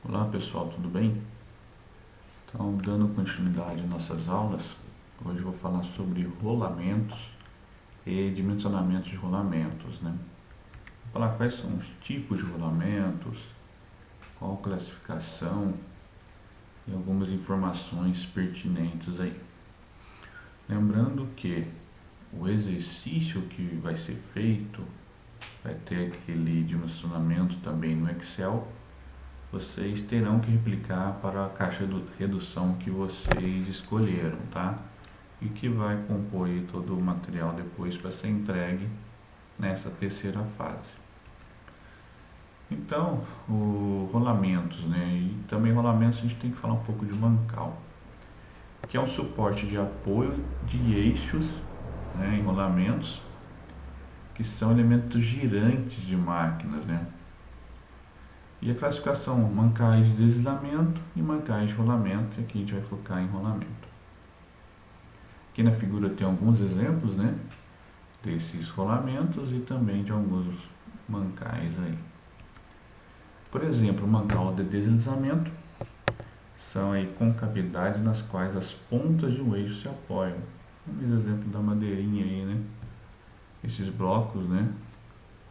Olá pessoal, tudo bem? Então, dando continuidade às nossas aulas, hoje eu vou falar sobre rolamentos e dimensionamentos de rolamentos, né? Vou falar quais são os tipos de rolamentos, qual classificação e algumas informações pertinentes aí. Lembrando que o exercício que vai ser feito vai ter aquele dimensionamento também no Excel. Vocês terão que replicar para a caixa de redução que vocês escolheram, tá? E que vai compor todo o material depois para ser entregue nessa terceira fase. Então, o rolamentos, né? E também rolamentos a gente tem que falar um pouco de mancal, que é um suporte de apoio de eixos, né, em rolamentos, que são elementos girantes de máquinas, né? E a classificação, mancais de deslizamento e mancais de rolamento, e aqui a gente vai focar em rolamento. Aqui na figura tem alguns exemplos, né, desses rolamentos e também de alguns mancais aí. Por exemplo, o mancal de deslizamento são aí concavidades nas quais as pontas de um eixo se apoiam. Vamos exemplo da madeirinha aí, né? Esses blocos, né,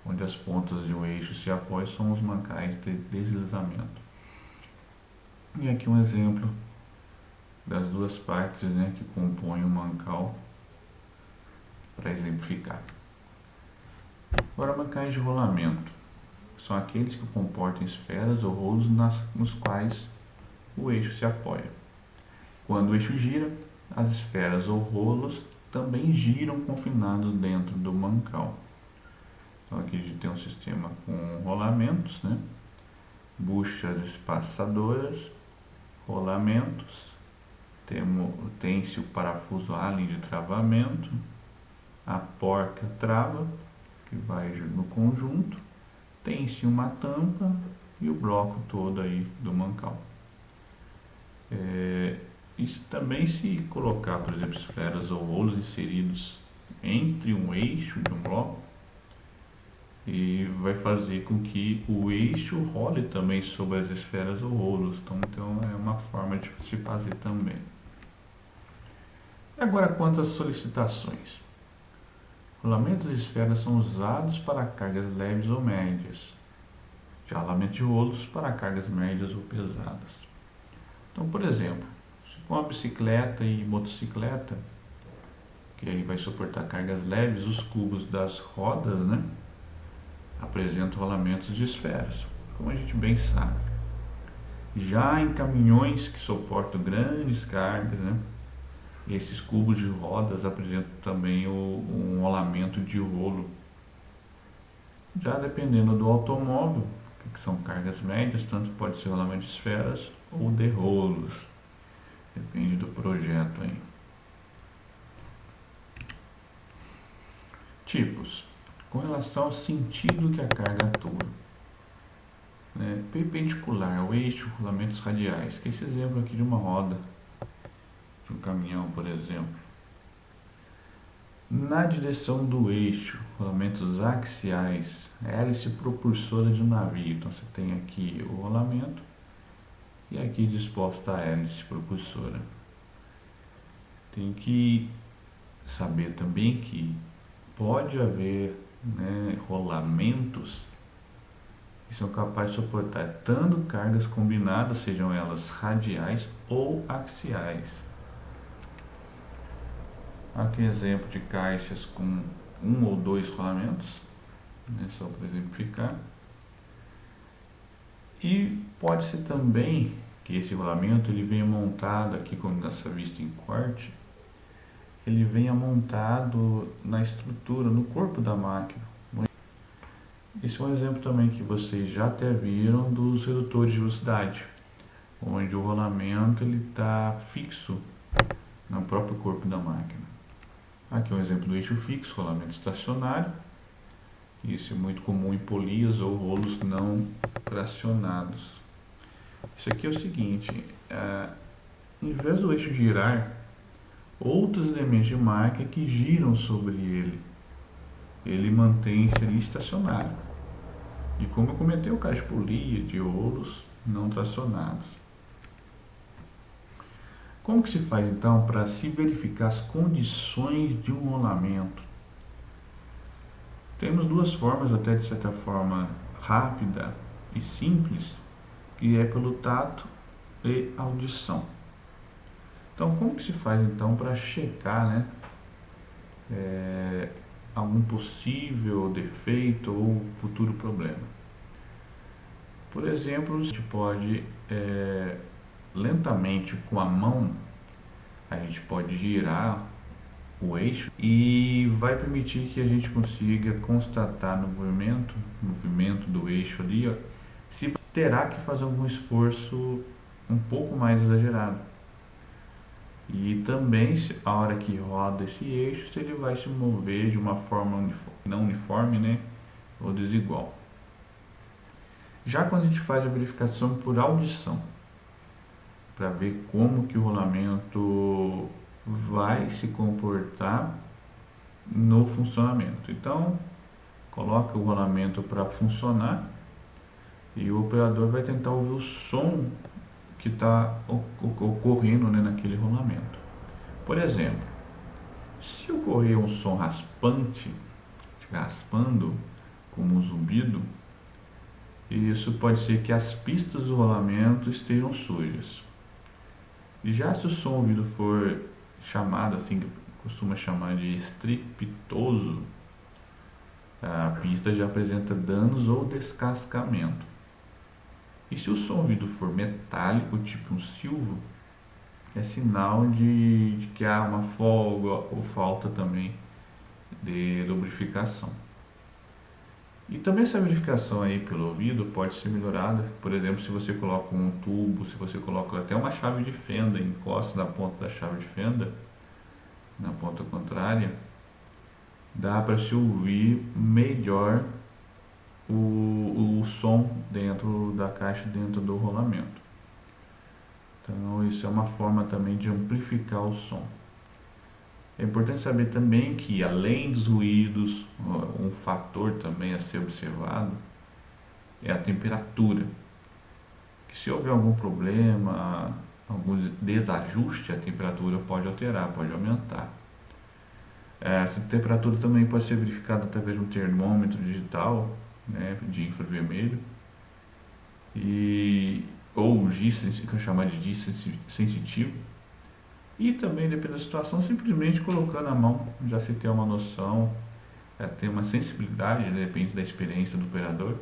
onde as pontas de um eixo se apoiam, são os mancais de deslizamento. E aqui um exemplo das duas partes, né, que compõem o mancal para exemplificar. Agora, mancais de rolamento são aqueles que comportam esferas ou rolos nos quais o eixo se apoia. Quando o eixo gira, as esferas ou rolos também giram confinados dentro do mancal. Então aqui a gente tem um sistema com rolamentos, né? Buchas espaçadoras, rolamentos, tem-se o parafuso Allen de travamento, a porca trava, que vai no conjunto, tem-se uma tampa e o bloco todo aí do mancal. Isso também, se colocar, por exemplo, esferas ou rolos inseridos entre um eixo de um bloco, e vai fazer com que o eixo role também sobre as esferas ou rolos. Então é uma forma de se fazer também. Agora, quanto às solicitações. Rolamentos e esferas são usados para cargas leves ou médias. Já rolamentos de rolos para cargas médias ou pesadas. Então, por exemplo, se for uma bicicleta e motocicleta, que aí vai suportar cargas leves, os cubos das rodas, né, apresentam rolamentos de esferas, como a gente bem sabe. Já em caminhões que suportam grandes cargas, né, esses cubos de rodas apresentam também um rolamento de rolo. Já dependendo do automóvel, que são cargas médias, tanto pode ser rolamento de esferas ou de rolos. Depende do projeto aí. Tipos. Com relação ao sentido que a carga atua, né? Perpendicular ao eixo, rolamentos radiais, que é esse exemplo aqui de uma roda de um caminhão, por exemplo. Na direção do eixo, rolamentos axiais, hélice propulsora de um navio. Então você tem aqui o rolamento e aqui disposta a hélice propulsora. Tem que saber também que pode haver, né, rolamentos que são capazes de suportar tanto cargas combinadas, sejam elas radiais ou axiais. Aqui exemplo de caixas com um ou dois rolamentos, né, só para exemplificar. E pode ser também que esse rolamento ele venha montado aqui, como nessa vista em corte, ele venha montado na estrutura, no corpo da máquina. Esse é um exemplo também que vocês já até viram dos redutores de velocidade, onde o rolamento está fixo no próprio corpo da máquina. Aqui é um exemplo do eixo fixo, rolamento estacionário. Isso é muito comum em polias ou rolos não tracionados. Isso aqui é o seguinte, em vez do eixo girar, outros elementos de máquina que giram sobre ele mantém-se ali estacionário. E como eu comentei, o caso de polia, de rolos, não tracionados. Como que se faz então para se verificar as condições de um rolamento? Temos duas formas, até de certa forma rápida e simples, que é pelo tato e audição. Então, como que se faz então para checar, né, algum possível defeito ou futuro problema? Por exemplo, a gente pode lentamente com a mão, a gente pode girar o eixo e vai permitir que a gente consiga constatar no movimento do eixo ali, ó, se terá que fazer algum esforço um pouco mais exagerado. E também, a hora que roda esse eixo, se ele vai se mover de uma forma não uniforme, né, ou desigual. Já quando a gente faz a verificação por audição, para ver como que o rolamento vai se comportar no funcionamento. Então, coloca o rolamento para funcionar e o operador vai tentar ouvir o som que está ocorrendo, né, naquele rolamento. Por exemplo, se ocorrer um som raspante, raspando como um zumbido, isso pode ser que as pistas do rolamento estejam sujas. E já se o som ouvido for chamado, assim, costuma chamar de estrepitoso, a pista já apresenta danos ou descascamento. E se o som ouvido for metálico, tipo um silvo, é sinal de que há uma folga ou falta também de lubrificação. E também essa verificação aí pelo ouvido pode ser melhorada, por exemplo, se você coloca um tubo, se você coloca até uma chave de fenda, encosta na ponta da chave de fenda, na ponta contrária, dá para se ouvir melhor o som dentro da caixa, dentro do rolamento. Então isso é uma forma também de amplificar o som. É importante saber também que, além dos ruídos, um fator também a ser observado é a temperatura. Que se houver algum problema, algum desajuste, a temperatura pode alterar, pode aumentar. Essa temperatura também pode ser verificada através de um termômetro digital, né, de infravermelho, ou GI, que é chamado de GI sensitivo. E também, dependendo da situação, simplesmente colocando a mão, já se tem uma noção, tem uma sensibilidade, né, depende da experiência do operador,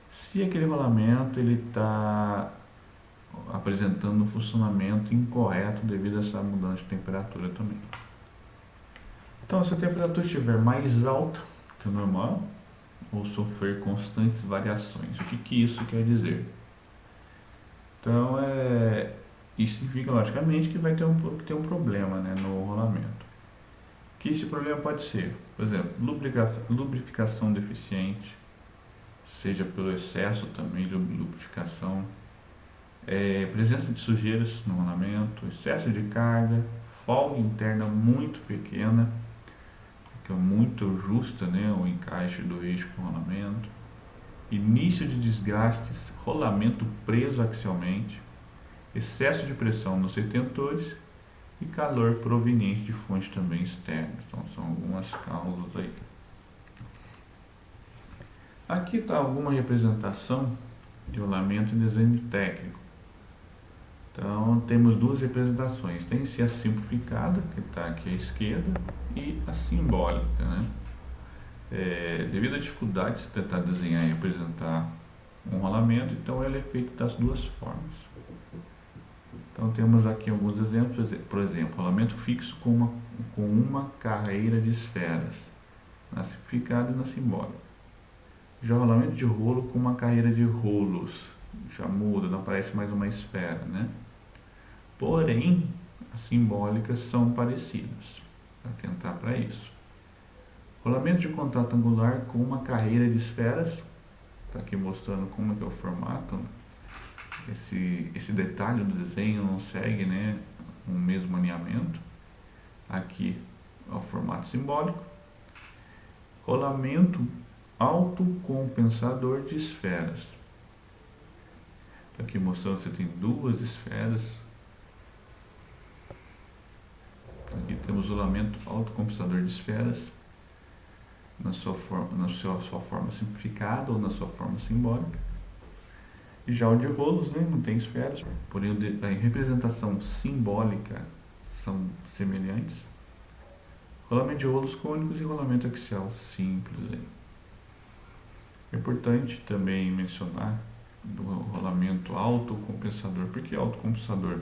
se aquele rolamento está apresentando um funcionamento incorreto devido a essa mudança de temperatura também. Então, se a temperatura estiver mais alta que o normal, ou sofrer constantes variações, o que isso quer dizer? Então, isso significa, logicamente, que vai ter um problema, né, no rolamento. Que esse problema pode ser, por exemplo, lubrificação deficiente, seja pelo excesso também de lubrificação, presença de sujeiras no rolamento, excesso de carga, folga interna muito pequena, que é muito justa, né, o encaixe do eixo com o rolamento, início de desgastes, rolamento preso axialmente, excesso de pressão nos retentores e calor proveniente de fontes também externas. Então são algumas causas aí. Aqui está alguma representação de rolamento em desenho técnico. Então temos duas representações, tem-se a simplificada, que está aqui à esquerda, e a simbólica, né? Devido à dificuldade de se tentar desenhar e representar um rolamento, então ele é feito das duas formas. Então temos aqui alguns exemplos, por exemplo, rolamento fixo com uma carreira de esferas, na simplificada e na simbólica. Já o rolamento de rolo com uma carreira de rolos, já muda, não parece mais uma esfera, né? Porém, as simbólicas são parecidas, para tentar para isso. Rolamento de contato angular com uma carreira de esferas, está aqui mostrando como é que é o formato. Esse detalhe do desenho não segue, né, o mesmo alinhamento. Aqui é o formato simbólico. Rolamento autocompensador de esferas. Aqui mostrando que você tem duas esferas. Aqui temos o rolamento autocompensador de esferas na sua forma simplificada ou na sua forma simbólica. E já o de rolos, né, não tem esferas, porém a representação simbólica são semelhantes. Rolamento de rolos cônicos e rolamento axial simples. É importante também mencionar do rolamento autocompensador. Por que autocompensador?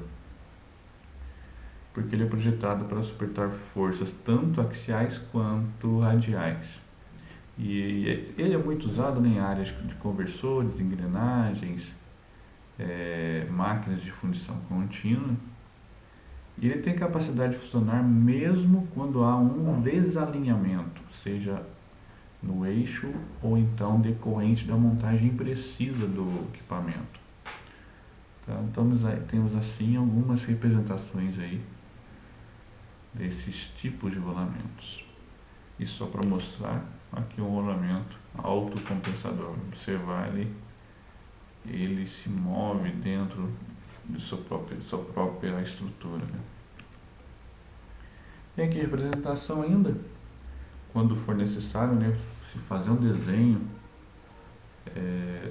Porque ele é projetado para suportar forças tanto axiais quanto radiais. E ele é muito usado em áreas de conversores, engrenagens, máquinas de fundição contínua. E ele tem capacidade de funcionar mesmo quando há um desalinhamento, seja no eixo ou então decorrente da montagem imprecisa do equipamento. Então temos assim algumas representações aí desses tipos de rolamentos. E só para mostrar aqui um rolamento autocompensador. Observar ele se move dentro de sua própria estrutura. Né? Tem aqui a representação ainda, quando for necessário, né, se fazer um desenho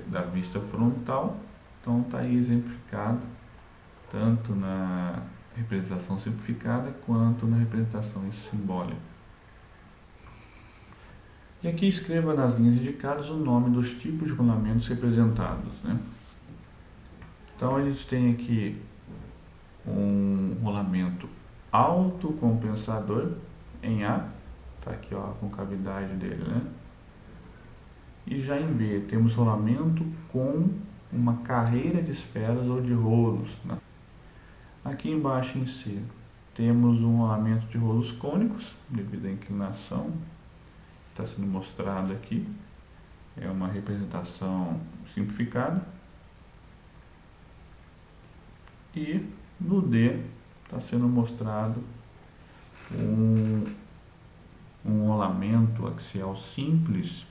da vista frontal. Então está aí exemplificado tanto na representação simplificada quanto na representação simbólica. E aqui escreva nas linhas indicadas o nome dos tipos de rolamentos representados. Né? Então a gente tem aqui um rolamento autocompensador em A, está aqui ó, a concavidade dele, né? E já em B temos rolamento com uma carreira de esferas ou de rolos. Né? Aqui embaixo em C temos um rolamento de rolos cônicos devido à inclinação. Está sendo mostrado aqui, é uma representação simplificada. E no D está sendo mostrado um rolamento axial simples